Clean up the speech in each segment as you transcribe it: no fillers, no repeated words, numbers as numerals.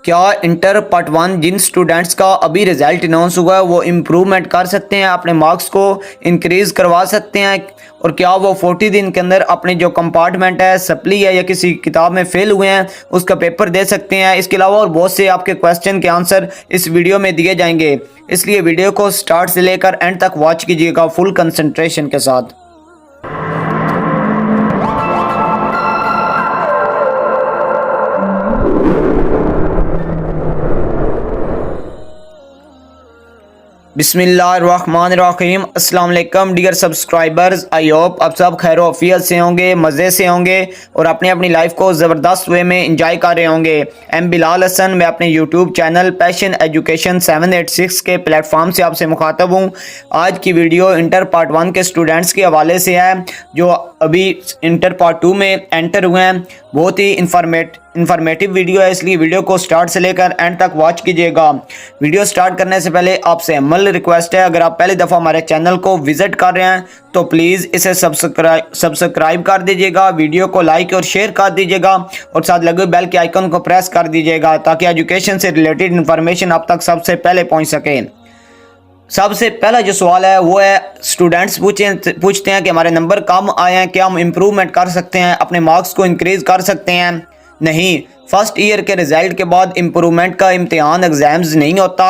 क्या inter part one जिन students का अभी रिजल्ट अनाउंस हुआ है वो इम्प्रूवमेंट कर सकते हैं, अपने मार्क्स को इंक्रीज़ करवा सकते हैं? और क्या वो 40 दिन के अंदर अपने जो कंपार्टमेंट है, सप्ली है या किसी किताब में फेल हुए हैं उसका पेपर दे सकते हैं? इसके अलावा और बहुत से आपके क्वेश्चन के आंसर इस वीडियो में दिए जाएंगे, इसलिए वीडियो को स्टार्ट से लेकर एंड तक वॉच कीजिएगा फुल कंसंट्रेशन के साथ। बिस्मिल्लाहिर्रहमानिर्रहीम। अस्सलाम वालेकुम डियर सब्सक्राइबर्स, आई होप आप सब खैर आफियत से होंगे, मज़े से होंगे और अपनी अपनी लाइफ को ज़बरदस्त वे में इंजॉय कर रहे होंगे। एम बिलाल हसन, मैं अपने यूट्यूब चैनल पैशन एजुकेशन 786 के प्लेटफॉर्म से आपसे मुखातब हूँ। आज की वीडियो इंटर पार्ट वन के स्टूडेंट्स के हवाले से है जो अभी इंटर पार्ट टू में एंटर हुए हैं। बहुत ही इंफॉर्मेटिव वीडियो है, इसलिए वीडियो को स्टार्ट से लेकर एंड तक वॉच कीजिएगा। वीडियो स्टार्ट करने से पहले आपसे अमल रिक्वेस्ट है, अगर आप पहली दफ़ा हमारे चैनल को विजिट कर रहे हैं तो प्लीज़ इसे सब्सक्राइब कर दीजिएगा, वीडियो को लाइक और शेयर कर दीजिएगा और साथ लगे बेल के आइकन को प्रेस कर दीजिएगा ताकि एजुकेशन से रिलेटेड इन्फॉर्मेशन आप तक सबसे पहले पहुँच सके। सबसे पहला जो सवाल है वो है, स्टूडेंट्स पूछते हैं कि हमारे नंबर कम आए हैं, क्या हम इम्प्रूवमेंट कर सकते हैं, अपने मार्क्स को इंक्रीज़ कर सकते हैं? नहीं, फर्स्ट ईयर के रिज़ल्ट के बाद इम्प्रूवमेंट का इम्तिहान एग्ज़ाम्स नहीं होता।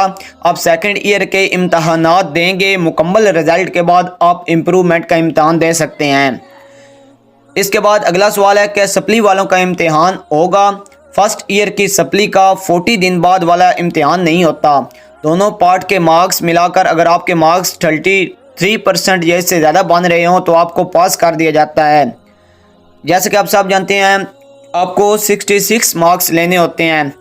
आप सेकंड ईयर के इम्तहानात देंगे, मुकम्मल रिज़ल्ट के बाद आप इम्प्रूवमेंट का इम्तिहान दे सकते हैं। इसके बाद अगला सवाल है कि सप्ली वालों का इम्तिहान होगा? फर्स्ट ईयर की सप्ली का 40 दिन बाद वाला इम्तिहान नहीं होता। दोनों पार्ट के मार्क्स मिलाकर अगर आपके मार्क्स 33% या इससे ज़्यादा बन रहे हों तो आपको पास कर दिया जाता है। जैसे कि आप सब जानते हैं आपको 66 मार्क्स लेने होते हैं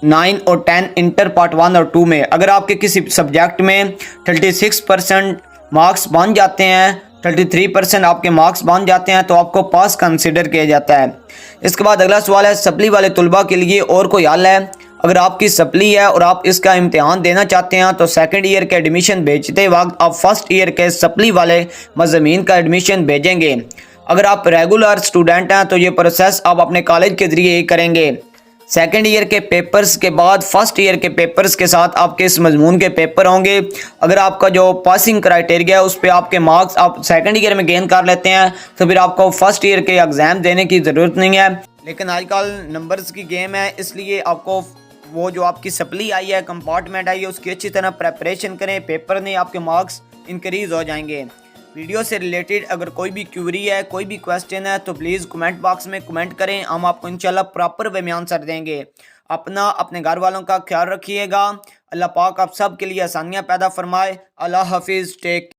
9 और 10 इंटर पार्ट 1 और 2 में। अगर आपके किसी सब्जेक्ट में 36% मार्क्स बन जाते हैं, 33% आपके मार्क्स बन जाते हैं तो आपको पास कंसिडर किया जाता है। इसके बाद अगला सवाल है, सप्ली वाले तुलबा के लिए और कोई हल है? अगर आपकी सप्ली है और आप इसका इम्तिहान देना चाहते हैं तो सेकंड ईयर के एडमिशन भेजते वक्त आप फर्स्ट ईयर के सप्ली वाले मज़ामीन का एडमिशन भेजेंगे। अगर आप रेगुलर स्टूडेंट हैं तो ये प्रोसेस आप अपने कॉलेज के ज़रिए ही करेंगे। सेकंड ईयर के पेपर्स के बाद फर्स्ट ईयर के पेपर्स के साथ आपके इस मजमून के पेपर होंगे। अगर आपका जो पासिंग क्राइटेरिया है उस पर आपके मार्क्स आप सेकंड ईयर में गेन कर लेते हैं तो फिर आपको फर्स्ट ईयर के एग्ज़ाम देने की ज़रूरत नहीं है। लेकिन आजकल नंबर्स की गेम है, इसलिए आपको वो जो आपकी सप्ली आई है, कंपार्टमेंट आई है, उसकी अच्छी तरह प्रेपरेशन करें, पेपर में आपके मार्क्स इंक्रीज़ हो जाएंगे। वीडियो से रिलेटेड अगर कोई भी क्यूरी है, कोई भी क्वेश्चन है तो प्लीज़ कमेंट बॉक्स में कमेंट करें, हम आपको इंशाल्लाह प्रॉपर वे में आंसर देंगे। अपना अपने घर वालों का ख्याल रखिएगा। अल्लाह पाक आप सब के लिए आसानियाँ पैदा फरमाए। अल्लाह हाफिज़, टेक केयर।